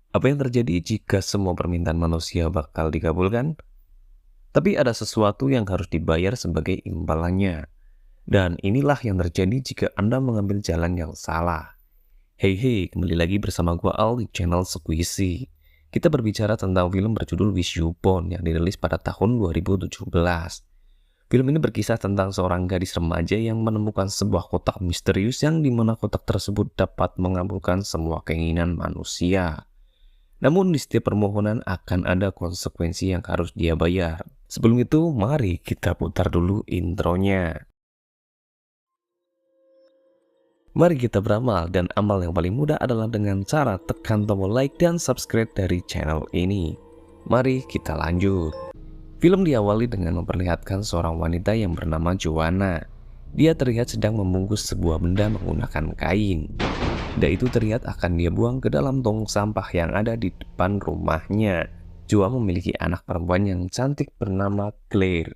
Apa yang terjadi jika semua permintaan manusia bakal dikabulkan? Tapi ada sesuatu yang harus dibayar sebagai imbalannya. Dan inilah yang terjadi jika Anda mengambil jalan yang salah. Hey, kembali lagi bersama gua Al di channel Squishy. Kita berbicara tentang film berjudul Wish You Upon yang dirilis pada tahun 2017. Film ini berkisah tentang seorang gadis remaja yang menemukan sebuah kotak misterius yang dimana kotak tersebut dapat mengabulkan semua keinginan manusia. Namun di setiap permohonan akan ada konsekuensi yang harus dia bayar. Sebelum itu, mari kita putar dulu intronya. Mari kita beramal, dan amal yang paling mudah adalah dengan cara tekan tombol like dan subscribe dari channel ini. Mari kita lanjut. Film diawali dengan memperlihatkan seorang wanita yang bernama Joanna. Dia terlihat sedang membungkus sebuah benda menggunakan kain. Benda itu terlihat akan dia buang ke dalam tong sampah yang ada di depan rumahnya. Joa memiliki anak perempuan yang cantik bernama Claire.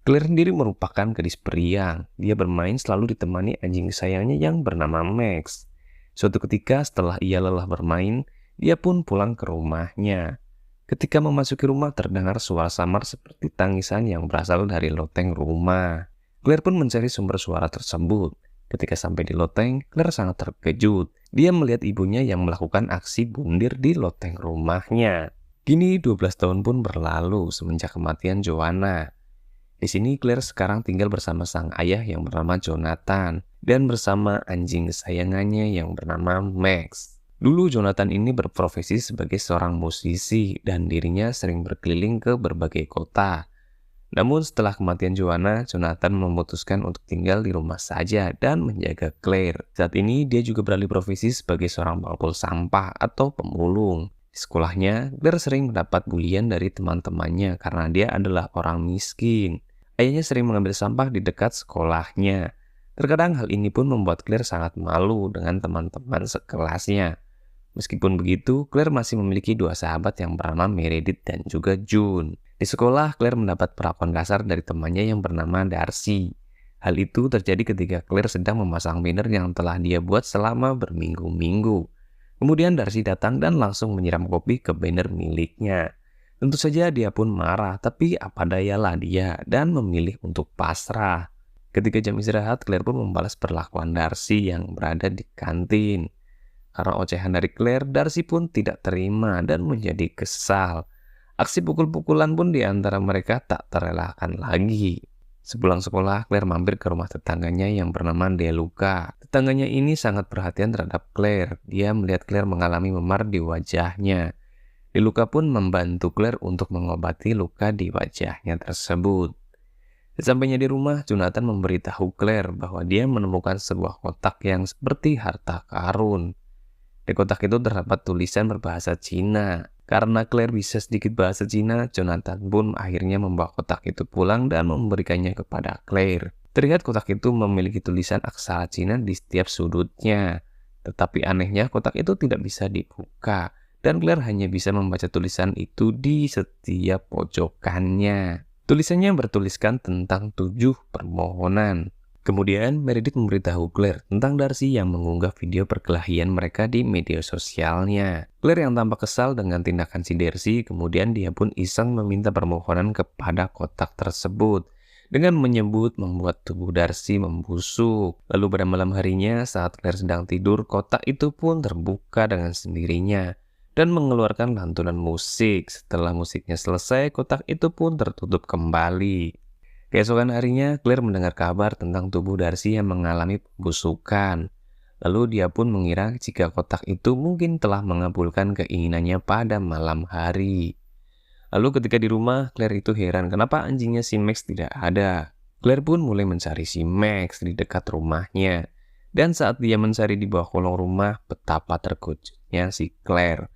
Claire sendiri merupakan gadis periang. Dia bermain selalu ditemani anjing sayangnya yang bernama Max. Suatu ketika setelah ia lelah bermain, dia pun pulang ke rumahnya. Ketika memasuki rumah terdengar suara samar seperti tangisan yang berasal dari loteng rumah. Claire pun mencari sumber suara tersebut. Ketika sampai di loteng, Claire sangat terkejut. Dia melihat ibunya yang melakukan aksi bundir di loteng rumahnya. Kini 12 tahun pun berlalu semenjak kematian Joanna. Di sini Claire sekarang tinggal bersama sang ayah yang bernama Jonathan dan bersama anjing kesayangannya yang bernama Max. Dulu Jonathan ini berprofesi sebagai seorang musisi dan dirinya sering berkeliling ke berbagai kota. Namun setelah kematian Joanna, Jonathan memutuskan untuk tinggal di rumah saja dan menjaga Claire. Saat ini dia juga beralih profesi sebagai seorang pengepul sampah atau pemulung. Di sekolahnya, Claire sering mendapat bulian dari teman-temannya karena dia adalah orang miskin. Ayahnya sering mengambil sampah di dekat sekolahnya. Terkadang hal ini pun membuat Claire sangat malu dengan teman-teman sekelasnya. Meskipun begitu, Claire masih memiliki dua sahabat yang bernama Meredith dan juga June. Di sekolah, Claire mendapat perlakuan kasar dari temannya yang bernama Darcy. Hal itu terjadi ketika Claire sedang memasang banner yang telah dia buat selama berminggu-minggu. Kemudian Darcy datang dan langsung menyiram kopi ke banner miliknya. Tentu saja dia pun marah, tapi apa dayalah dia dan memilih untuk pasrah. Ketika jam istirahat, Claire pun membalas perlakuan Darcy yang berada di kantin. Karena ocehan dari Claire, Darcy pun tidak terima dan menjadi kesal. Aksi pukul-pukulan pun di antara mereka tak terelakkan lagi. Sepulang sekolah, Claire mampir ke rumah tetangganya yang bernama Deluca. Tetangganya ini sangat perhatian terhadap Claire. Dia melihat Claire mengalami memar di wajahnya. Deluca pun membantu Claire untuk mengobati luka di wajahnya tersebut. Sesampainya di rumah, Jonathan memberitahu Claire bahwa dia menemukan sebuah kotak yang seperti harta karun. Di kotak itu terdapat tulisan berbahasa Cina. Karena Claire bisa sedikit bahasa Cina, Jonathan pun akhirnya membawa kotak itu pulang dan memberikannya kepada Claire. Terlihat kotak itu memiliki tulisan aksara Cina di setiap sudutnya. Tetapi anehnya kotak itu tidak bisa dibuka. Dan Claire hanya bisa membaca tulisan itu di setiap pojokannya. Tulisannya bertuliskan tentang 7 permohonan. Kemudian Meredith memberitahu Claire tentang Darcy yang mengunggah video perkelahian mereka di media sosialnya. Claire yang tampak kesal dengan tindakan si Darcy, kemudian dia pun iseng meminta permohonan kepada kotak tersebut dengan menyebut membuat tubuh Darcy membusuk. Lalu pada malam harinya saat Claire sedang tidur, kotak itu pun terbuka dengan sendirinya dan mengeluarkan lantunan musik. Setelah musiknya selesai, kotak itu pun tertutup kembali. Keesokan harinya, Claire mendengar kabar tentang tubuh Darcy yang mengalami pembusukan. Lalu dia pun mengira jika kotak itu mungkin telah mengabulkan keinginannya pada malam hari. Lalu ketika di rumah, Claire itu heran kenapa anjingnya si Max tidak ada. Claire pun mulai mencari si Max di dekat rumahnya. Dan saat dia mencari di bawah kolong rumah, betapa terkejutnya si Claire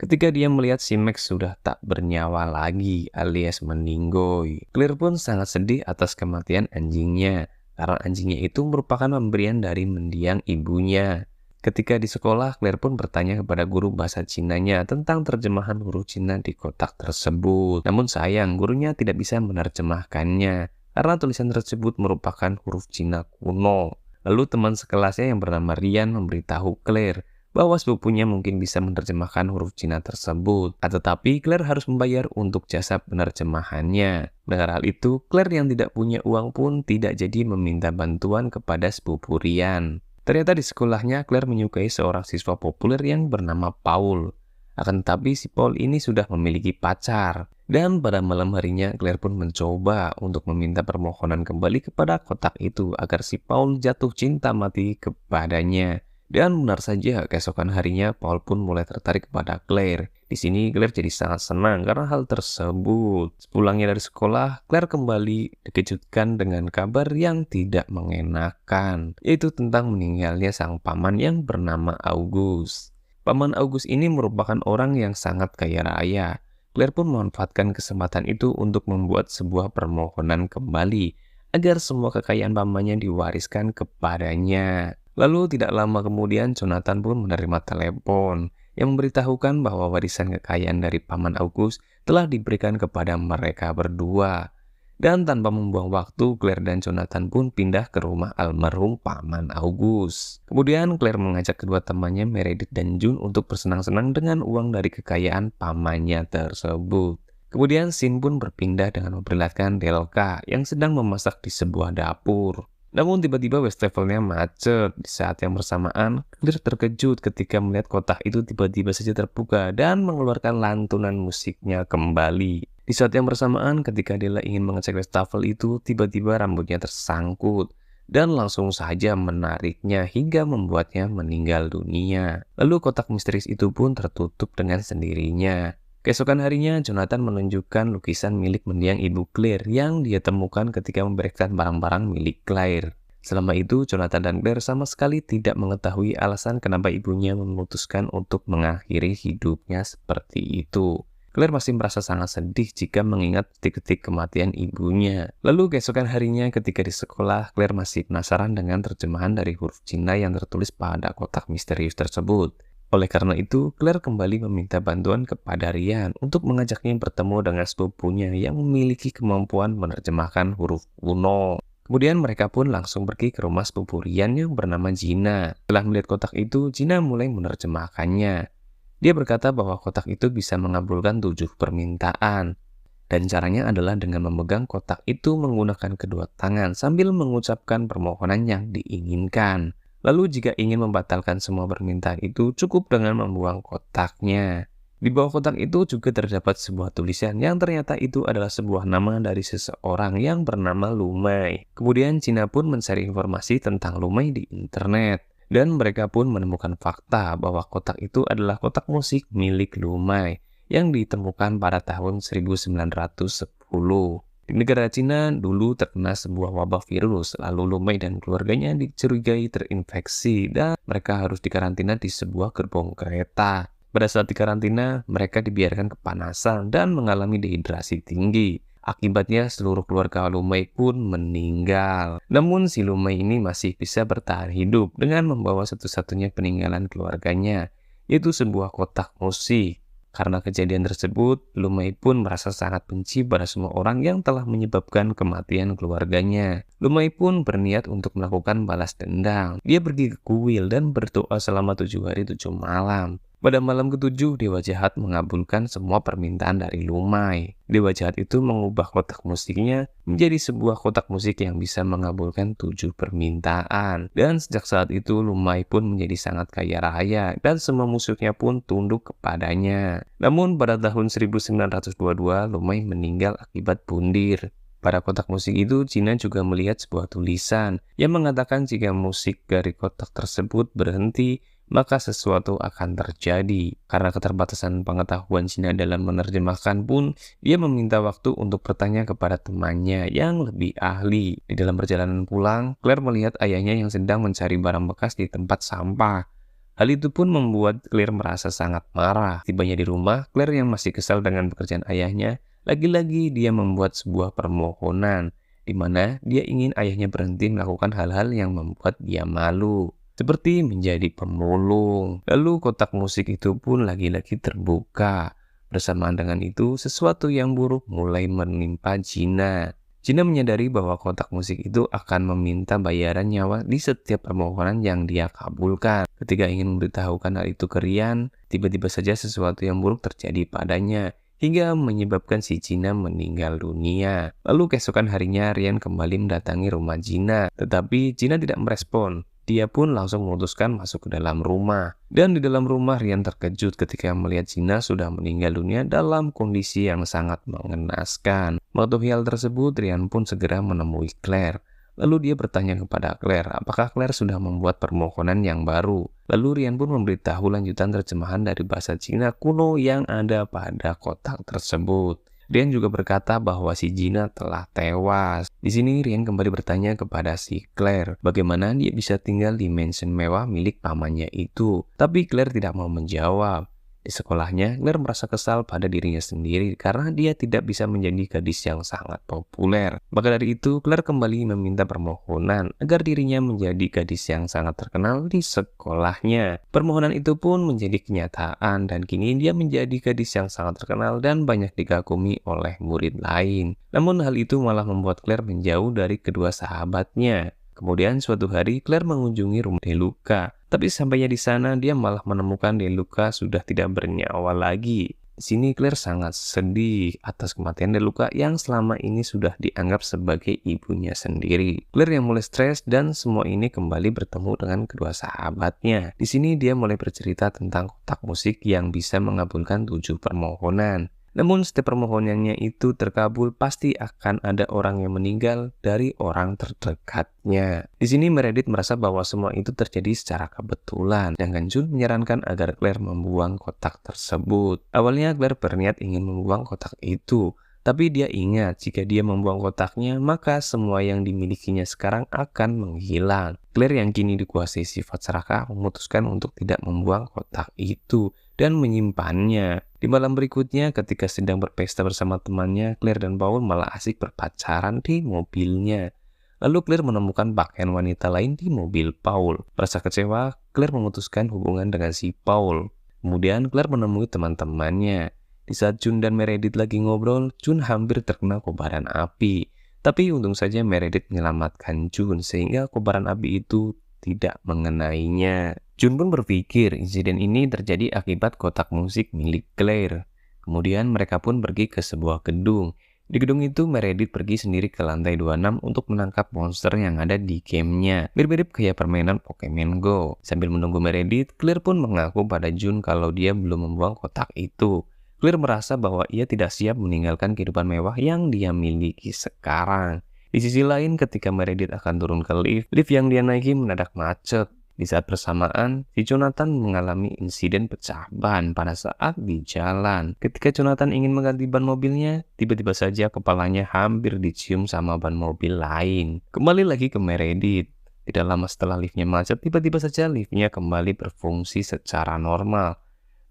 ketika dia melihat si Max sudah tak bernyawa lagi alias meninggoy. Claire pun sangat sedih atas kematian anjingnya, karena anjingnya itu merupakan pemberian dari mendiang ibunya. Ketika di sekolah, Claire pun bertanya kepada guru bahasa Cinanya tentang terjemahan huruf Cina di kotak tersebut. Namun sayang, gurunya tidak bisa menerjemahkannya, karena tulisan tersebut merupakan huruf Cina kuno. Lalu teman sekelasnya yang bernama Rian memberitahu Claire bahwa sepupunya mungkin bisa menerjemahkan huruf Cina tersebut. Tetapi Claire harus membayar untuk jasa penerjemahannya. Mendengar hal itu, Claire yang tidak punya uang pun tidak jadi meminta bantuan kepada sepupu Rian. Ternyata di sekolahnya Claire menyukai seorang siswa populer yang bernama Paul. Akan tetapi si Paul ini sudah memiliki pacar. Dan pada malam harinya Claire pun mencoba untuk meminta permohonan kembali kepada kotak itu agar si Paul jatuh cinta mati kepadanya. Dan benar saja, keesokan harinya Paul pun mulai tertarik kepada Claire. Di sini Claire jadi sangat senang karena hal tersebut. Sepulangnya dari sekolah, Claire kembali dikejutkan dengan kabar yang tidak mengenakan, yaitu tentang meninggalnya sang paman yang bernama August. Paman August ini merupakan orang yang sangat kaya raya. Claire pun memanfaatkan kesempatan itu untuk membuat sebuah permohonan kembali agar semua kekayaan pamannya diwariskan kepadanya. Lalu tidak lama kemudian Jonathan pun menerima telepon yang memberitahukan bahwa warisan kekayaan dari Paman August telah diberikan kepada mereka berdua. Dan tanpa membuang waktu, Claire dan Jonathan pun pindah ke rumah almarhum Paman August. Kemudian Claire mengajak kedua temannya Meredith dan June untuk bersenang-senang dengan uang dari kekayaan pamannya tersebut. Kemudian scene pun berpindah dengan memperlihatkan Delka yang sedang memasak di sebuah dapur. Namun tiba-tiba wastafelnya macet. Di saat yang bersamaan, Claire terkejut ketika melihat kotak itu tiba-tiba saja terbuka dan mengeluarkan lantunan musiknya kembali. Di saat yang bersamaan, ketika Della ingin mengecek wastafel itu, tiba-tiba rambutnya tersangkut dan langsung saja menariknya hingga membuatnya meninggal dunia. Lalu kotak misterius itu pun tertutup dengan sendirinya. Keesokan harinya, Jonathan menunjukkan lukisan milik mendiang ibu Claire yang dia temukan ketika membereskan barang-barang milik Claire. Selama itu, Jonathan dan Claire sama sekali tidak mengetahui alasan kenapa ibunya memutuskan untuk mengakhiri hidupnya seperti itu. Claire masih merasa sangat sedih jika mengingat detik-detik kematian ibunya. Lalu keesokan harinya ketika di sekolah, Claire masih penasaran dengan terjemahan dari huruf Cina yang tertulis pada kotak misterius tersebut. Oleh karena itu, Claire kembali meminta bantuan kepada Rian untuk mengajaknya bertemu dengan sepupunya yang memiliki kemampuan menerjemahkan huruf kuno. Kemudian mereka pun langsung pergi ke rumah sepupu Rian yang bernama Gina. Setelah melihat kotak itu, Gina mulai menerjemahkannya. Dia berkata bahwa kotak itu bisa mengabulkan 7 permintaan. Dan caranya adalah dengan memegang kotak itu menggunakan kedua tangan sambil mengucapkan permohonan yang diinginkan. Lalu jika ingin membatalkan semua permintaan itu, cukup dengan membuang kotaknya. Di bawah kotak itu juga terdapat sebuah tulisan yang ternyata itu adalah sebuah nama dari seseorang yang bernama Lumai. Kemudian Cina pun mencari informasi tentang Lumai di internet. Dan mereka pun menemukan fakta bahwa kotak itu adalah kotak musik milik Lumai yang ditemukan pada tahun 1910. Di negara Cina dulu terkena sebuah wabah virus, lalu Lumai dan keluarganya dicurigai terinfeksi dan mereka harus dikarantina di sebuah gerbong kereta. Pada saat dikarantina, mereka dibiarkan kepanasan dan mengalami dehidrasi tinggi. Akibatnya seluruh keluarga Lumai pun meninggal. Namun si Lumai ini masih bisa bertahan hidup dengan membawa satu-satunya peninggalan keluarganya, yaitu sebuah kotak musik. Karena kejadian tersebut, Lumai pun merasa sangat benci pada semua orang yang telah menyebabkan kematian keluarganya. Lumai pun berniat untuk melakukan balas dendam. Dia pergi ke kuil dan berdoa selama 7 hari 7 malam. Pada malam ke-7, Dewa Jahat mengabulkan semua permintaan dari Lumai. Dewa Jahat itu mengubah kotak musiknya menjadi sebuah kotak musik yang bisa mengabulkan 7 permintaan. Dan sejak saat itu, Lumai pun menjadi sangat kaya raya dan semua musuhnya pun tunduk kepadanya. Namun pada tahun 1922, Lumai meninggal akibat bundir. Pada kotak musik itu, Cina juga melihat sebuah tulisan yang mengatakan jika musik dari kotak tersebut berhenti, maka sesuatu akan terjadi. Karena keterbatasan pengetahuan Cina dalam menerjemahkan pun, dia meminta waktu untuk bertanya kepada temannya yang lebih ahli. Di dalam perjalanan pulang, Claire melihat ayahnya yang sedang mencari barang bekas di tempat sampah. Hal itu pun membuat Claire merasa sangat marah. Tibanya di rumah, Claire yang masih kesal dengan pekerjaan ayahnya, lagi-lagi dia membuat sebuah permohonan, di mana dia ingin ayahnya berhenti melakukan hal-hal yang membuat dia malu, seperti menjadi pemulung. Lalu kotak musik itu pun lagi-lagi terbuka. Bersamaan dengan itu, sesuatu yang buruk mulai menimpa Gina. Gina menyadari bahwa kotak musik itu akan meminta bayaran nyawa di setiap permohonan yang dia kabulkan. Ketika ingin memberitahukan hal itu ke Ryan, tiba-tiba saja sesuatu yang buruk terjadi padanya, hingga menyebabkan si Gina meninggal dunia. Lalu keesokan harinya Ryan kembali mendatangi rumah Gina, tetapi Gina tidak merespon. Dia pun langsung memutuskan masuk ke dalam rumah. Dan di dalam rumah Ryan terkejut ketika melihat Gina sudah meninggal dunia dalam kondisi yang sangat mengenaskan. Mengetahui hal tersebut, Ryan pun segera menemui Claire. Lalu dia bertanya kepada Claire, apakah Claire sudah membuat permohonan yang baru. Lalu Ryan pun memberitahu lanjutan terjemahan dari bahasa Cina kuno yang ada pada kotak tersebut. Ryan juga berkata bahwa si Gina telah tewas. Di sini Ryan kembali bertanya kepada si Claire, bagaimana dia bisa tinggal di mansion mewah milik pamannya itu. Tapi Claire tidak mau menjawab. Di sekolahnya, Claire merasa kesal pada dirinya sendiri karena dia tidak bisa menjadi gadis yang sangat populer. Maka dari itu, Claire kembali meminta permohonan agar dirinya menjadi gadis yang sangat terkenal di sekolahnya. Permohonan itu pun menjadi kenyataan dan kini dia menjadi gadis yang sangat terkenal dan banyak dikagumi oleh murid lain. Namun hal itu malah membuat Claire menjauh dari kedua sahabatnya. Kemudian suatu hari Claire mengunjungi rumah Deluca. Tapi sampainya di sana dia malah menemukan Deluca sudah tidak bernyawa lagi. Di sini Claire sangat sedih atas kematian Deluca yang selama ini sudah dianggap sebagai ibunya sendiri. Claire yang mulai stres dan semua ini kembali bertemu dengan kedua sahabatnya. Di sini dia mulai bercerita tentang kotak musik yang bisa mengabulkan 7 permohonan. Namun setiap permohonannya itu terkabul, pasti akan ada orang yang meninggal dari orang terdekatnya. Di sini Meredith merasa bahwa semua itu terjadi secara kebetulan, sedangkan Jun menyarankan agar Claire membuang kotak tersebut. Awalnya Claire berniat ingin membuang kotak itu, tapi dia ingat jika dia membuang kotaknya, maka semua yang dimilikinya sekarang akan menghilang. Claire yang kini dikuasai sifat serakah memutuskan untuk tidak membuang kotak itu dan menyimpannya. Di malam berikutnya, ketika sedang berpesta bersama temannya, Claire dan Paul malah asik berpacaran di mobilnya. Lalu Claire menemukan pakaian wanita lain di mobil Paul. Merasa kecewa, Claire memutuskan hubungan dengan si Paul. Kemudian Claire menemui teman-temannya. Di saat Jun dan Meredith lagi ngobrol, Jun hampir terkena kobaran api. Tapi untung saja Meredith menyelamatkan Jun sehingga kobaran api itu tidak mengenainya. Jun pun berpikir insiden ini terjadi akibat kotak musik milik Claire. Kemudian mereka pun pergi ke sebuah gedung. Di gedung itu Meredith pergi sendiri ke lantai 26 untuk menangkap monster yang ada di gamenya. Mirip-mirip kayak permainan Pokemon Go. Sambil menunggu Meredith, Claire pun mengaku pada Jun kalau dia belum membuang kotak itu. Claire merasa bahwa ia tidak siap meninggalkan kehidupan mewah yang dia miliki sekarang. Di sisi lain, ketika Meredith akan turun ke lift yang dia naiki mendadak macet. Di saat bersamaan, si Jonathan mengalami insiden pecah ban pada saat di jalan. Ketika Jonathan ingin mengganti ban mobilnya, tiba-tiba saja kepalanya hampir dicium sama ban mobil lain. Kembali lagi ke Meredith. Tidak lama setelah liftnya macet, tiba-tiba saja liftnya kembali berfungsi secara normal.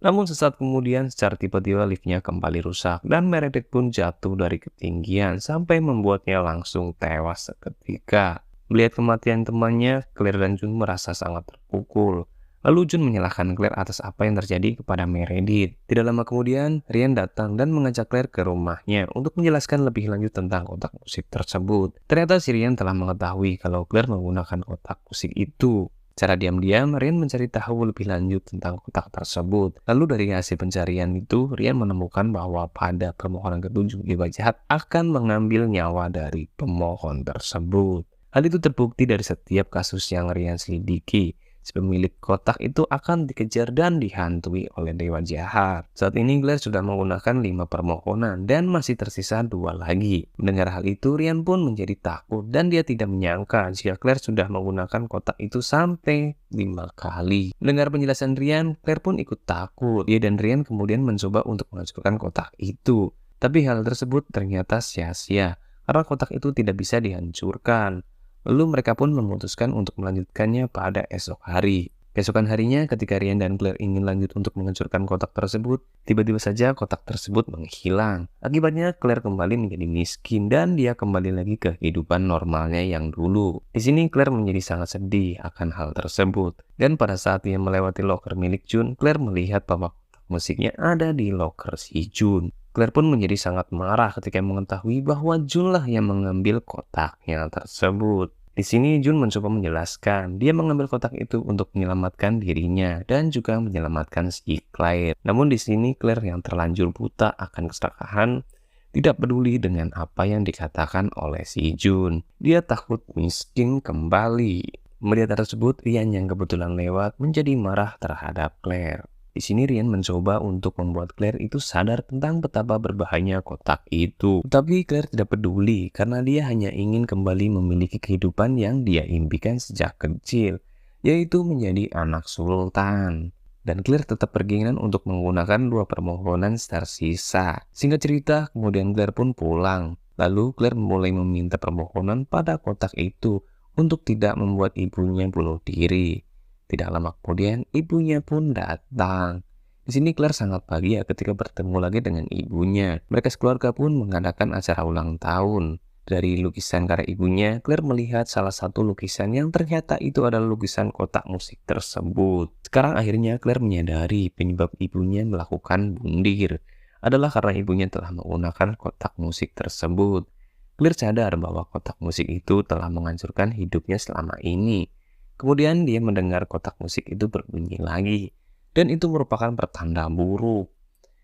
Namun sesaat kemudian secara tiba-tiba liftnya kembali rusak dan Meredith pun jatuh dari ketinggian sampai membuatnya langsung tewas seketika. Melihat kematian temannya, Claire dan Jun merasa sangat terpukul. Lalu Jun menyalahkan Claire atas apa yang terjadi kepada Meredith. Tidak lama kemudian, Ryan datang dan mengajak Claire ke rumahnya untuk menjelaskan lebih lanjut tentang kotak musik tersebut. Ternyata si Ryan telah mengetahui kalau Claire menggunakan kotak musik itu. Secara diam-diam, Ryan mencari tahu lebih lanjut tentang kotak tersebut. Lalu dari hasil pencarian itu, Ryan menemukan bahwa pada permohonan ketujuh, jiwa jahat akan mengambil nyawa dari pemohon tersebut. Hal itu terbukti dari setiap kasus yang Ryan selidiki. Si pemilik kotak itu akan dikejar dan dihantui oleh dewa jahat. Saat ini Claire sudah menggunakan 5 permohonan dan masih tersisa 2 lagi. Mendengar hal itu, Ryan pun menjadi takut dan dia tidak menyangka jika Claire sudah menggunakan kotak itu sampai 5 kali. Mendengar penjelasan Ryan, Claire pun ikut takut. Dia dan Ryan kemudian mencoba untuk menghancurkan kotak itu. Tapi hal tersebut ternyata sia-sia karena kotak itu tidak bisa dihancurkan. Lalu mereka pun memutuskan untuk melanjutkannya pada esok hari. Keesokan harinya ketika Ryan dan Claire ingin lanjut untuk menghancurkan kotak tersebut, tiba-tiba saja kotak tersebut menghilang. Akibatnya Claire kembali menjadi miskin dan dia kembali lagi ke kehidupan normalnya yang dulu. Di sini Claire menjadi sangat sedih akan hal tersebut. Dan pada saat dia melewati loker milik Jun, Claire melihat bahwa kotak musiknya ada di loker si Jun. Claire pun menjadi sangat marah ketika mengetahui bahwa Jun lah yang mengambil kotaknya tersebut. Di sini Jun mencoba menjelaskan, dia mengambil kotak itu untuk menyelamatkan dirinya dan juga menyelamatkan si Claire. Namun di sini Claire yang terlanjur buta akan keserakahan tidak peduli dengan apa yang dikatakan oleh si Jun. Dia takut miskin kembali. Melihat tersebut, Rian yang kebetulan lewat menjadi marah terhadap Claire. Di sini Rian mencoba untuk membuat Claire itu sadar tentang betapa berbahayanya kotak itu. Tapi Claire tidak peduli karena dia hanya ingin kembali memiliki kehidupan yang dia impikan sejak kecil, yaitu menjadi anak sultan. Dan Claire tetap berkeinginan untuk menggunakan 2 permohonan tersisa. Singkat cerita, kemudian Claire pun pulang. Lalu Claire mulai meminta permohonan pada kotak itu untuk tidak membuat ibunya bunuh diri. Tidak lama kemudian, ibunya pun datang. Di sini Claire sangat bahagia ketika bertemu lagi dengan ibunya. Mereka sekeluarga pun mengadakan acara ulang tahun. Dari lukisan karya ibunya, Claire melihat salah satu lukisan yang ternyata itu adalah lukisan kotak musik tersebut. Sekarang akhirnya Claire menyadari penyebab ibunya melakukan bundir adalah karena ibunya telah menggunakan kotak musik tersebut. Claire sadar bahwa kotak musik itu telah menghancurkan hidupnya selama ini. Kemudian dia mendengar kotak musik itu berbunyi lagi, dan itu merupakan pertanda buruk.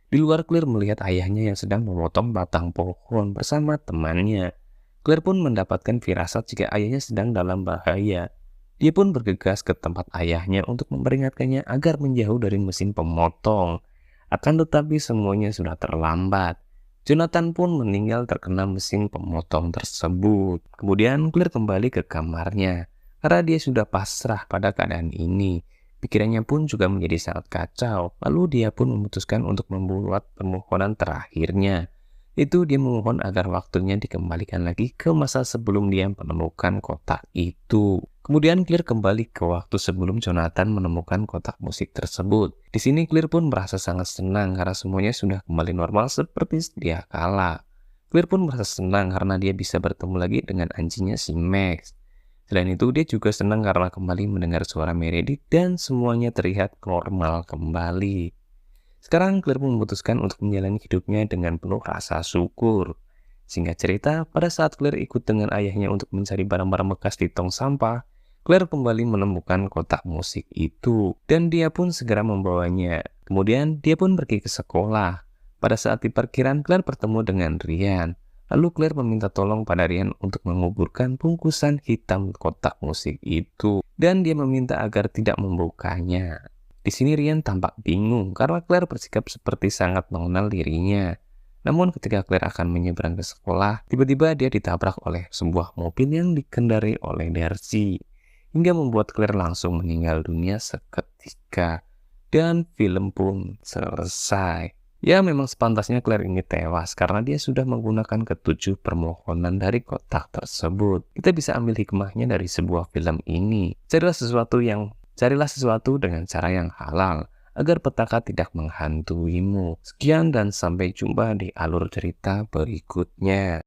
Di luar Claire melihat ayahnya yang sedang memotong batang pohon bersama temannya. Claire pun mendapatkan firasat jika ayahnya sedang dalam bahaya. Dia pun bergegas ke tempat ayahnya untuk memperingatkannya agar menjauh dari mesin pemotong. Akan tetapi semuanya sudah terlambat. Jonathan pun meninggal terkena mesin pemotong tersebut. Kemudian Claire kembali ke kamarnya. Karena dia sudah pasrah pada keadaan ini, pikirannya pun juga menjadi sangat kacau. Lalu dia pun memutuskan untuk membuat permohonan terakhirnya. Itu dia memohon agar waktunya dikembalikan lagi ke masa sebelum dia menemukan kotak itu. Kemudian Claire kembali ke waktu sebelum Jonathan menemukan kotak musik tersebut. Di sini Claire pun merasa sangat senang karena semuanya sudah kembali normal seperti sedia kala. Claire pun merasa senang karena dia bisa bertemu lagi dengan anjingnya si Max. Selain itu, dia juga senang karena kembali mendengar suara Meredith dan semuanya terlihat normal kembali. Sekarang Claire memutuskan untuk menjalani hidupnya dengan penuh rasa syukur. Singkat cerita, pada saat Claire ikut dengan ayahnya untuk mencari barang-barang bekas di tong sampah, Claire kembali menemukan kotak musik itu dan dia pun segera membawanya. Kemudian dia pun pergi ke sekolah. Pada saat di parkiran, Claire bertemu dengan Rian. Lalu Claire meminta tolong pada Rian untuk menguburkan bungkusan hitam kotak musik itu. Dan dia meminta agar tidak membukanya. Di sini Rian tampak bingung karena Claire bersikap seperti sangat mengenal dirinya. Namun ketika Claire akan menyeberang ke sekolah, tiba-tiba dia ditabrak oleh sebuah mobil yang dikendarai oleh Darcy. Hingga membuat Claire langsung meninggal dunia seketika. Dan film pun selesai. Ya, memang sepantasnya Claire ini tewas karena dia sudah menggunakan ke-7 permohonan dari kotak tersebut. Kita bisa ambil hikmahnya dari sebuah film ini. Carilah sesuatu dengan cara yang halal agar petaka tidak menghantuimu. Sekian dan sampai jumpa di alur cerita berikutnya.